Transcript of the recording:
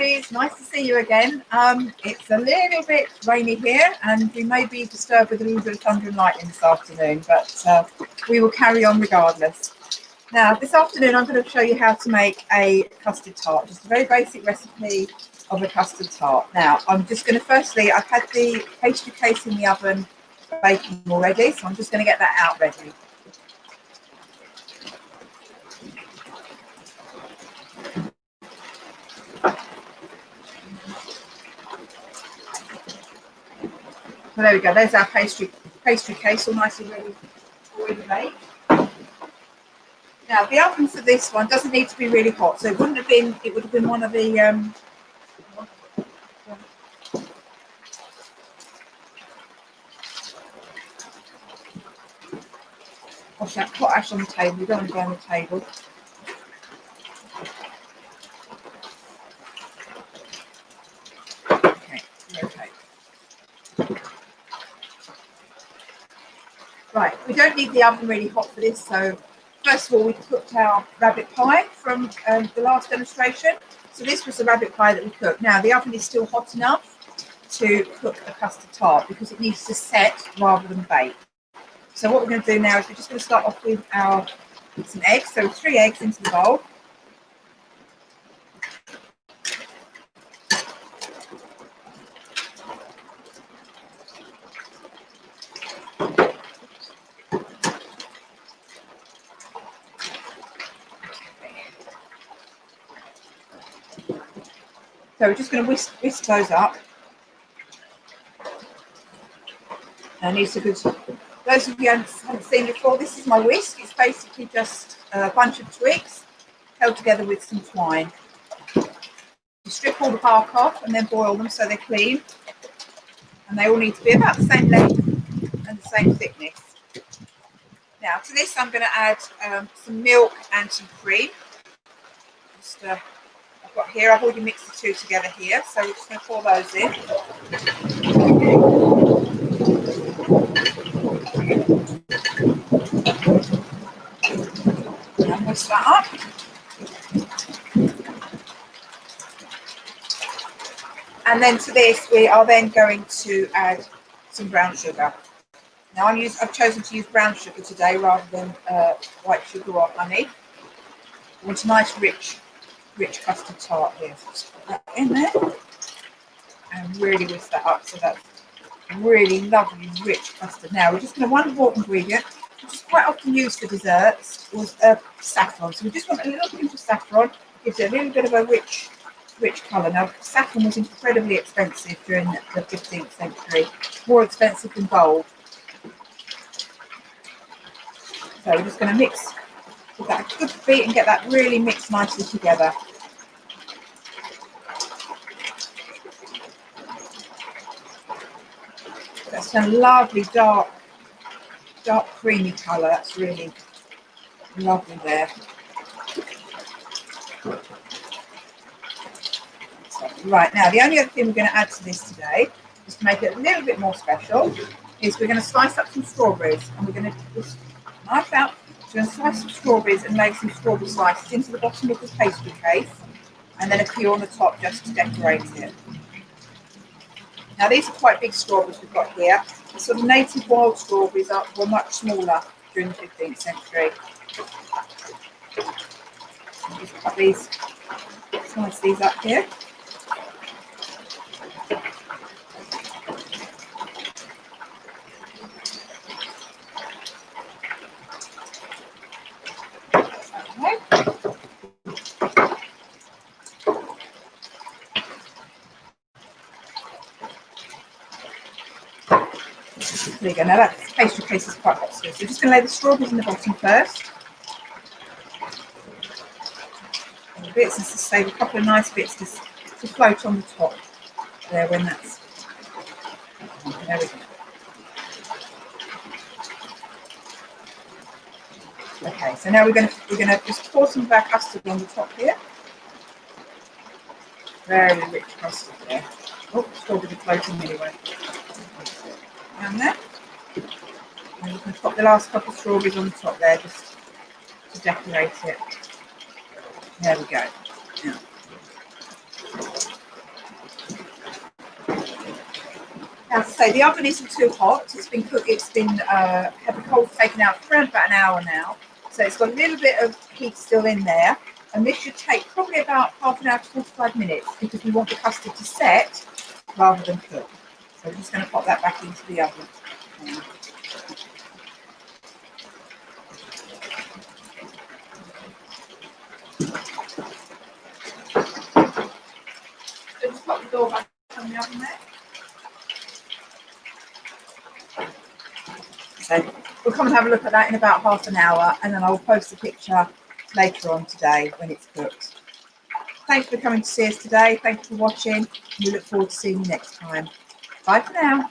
strawberries. Nice to see you again. It's a little bit rainy here, and we may be disturbed with a little bit of thunder and lightning this afternoon, but we will carry on regardless. Now, this afternoon, I'm going to show you how to make a custard tart, just a very basic recipe of a custard tart. Now, I'm just going to firstly, I've had the pastry case in the oven baking already, so I'm just going to get that out ready. So there we go, there's our pastry case all nicely ready made. Now, the oven for this one doesn't need to be really hot, so it would have been one of the gosh, that hot ash on the table, you don't want to go on the table. Okay. Right, we don't need the oven really hot for this, so first of all, we cooked our rabbit pie from the last demonstration. So this was the rabbit pie that we cooked. Now, the oven is still hot enough to cook a custard tart because it needs to set rather than bake. So what we're going to do now is we're just going to start off with some eggs. So 3 eggs into the bowl. So we're just going to whisk those up. And these are good. Those of you who haven't seen before, this is my whisk. It's basically just a bunch of twigs held together with some twine. You strip all the bark off and then boil them so they're clean. And they all need to be about the same length and the same thickness. Now to this I'm going to add some milk and some cream. Just, I've already mixed the two together here, so we're just going to pour those in. And whisk that up. And then to this we are then going to add some brown sugar. Now I've chosen to use brown sugar today rather than white sugar or honey. I want a nice rich custard tart here. So just put that in there and really whisk that up so that's a really lovely rich custard. Now we're just going to one important ingredient, which is quite often used for desserts, was saffron. So we just want a little pinch of saffron, gives it a little bit of a rich colour. Now saffron was incredibly expensive during the 15th century, more expensive than gold. So we're just going to mix. Give that a good beat and get that really mixed nicely together. That's a lovely dark creamy colour. That's really lovely there. So, right, now the only other thing we're going to add to this today, just to make it a little bit more special, is we're going to slice up some strawberries, and we're going to just knife out. We're going to slice some strawberries and lay some strawberry slices into the bottom of the pastry case, and then a few on the top just to decorate it. Now these are quite big strawberries we've got here. The sort of native wild strawberries were much smaller during the 15th century. I'll just cut these, slice these up here. There you go. Now that pastry case is quite hot still. So we're just going to lay the strawberries in the bottom first. And the bits, just to save a couple of nice bits to float on the top there when that's. There we go. Okay, so now we're going to just pour some of our custard on the top here. Very rich custard there. Oh, strawberry floating anyway. Down there. And you can pop the last couple of strawberries on the top there just to decorate it. There we go. Now, say, the oven isn't too hot. It's been cooked. It's been had the coals taken out for around about an hour now. So it's got a little bit of heat still in there. And this should take probably about half an hour to 45 minutes because we want the custard to set rather than cook. So we're just going to pop that back into the oven. So just pop the door back on the oven there. So we'll come and have a look at that in about half an hour, and then I'll post a picture later on today when it's cooked. Thanks for coming to see us today. Thanks for watching. We look forward to seeing you next time. Bye for now.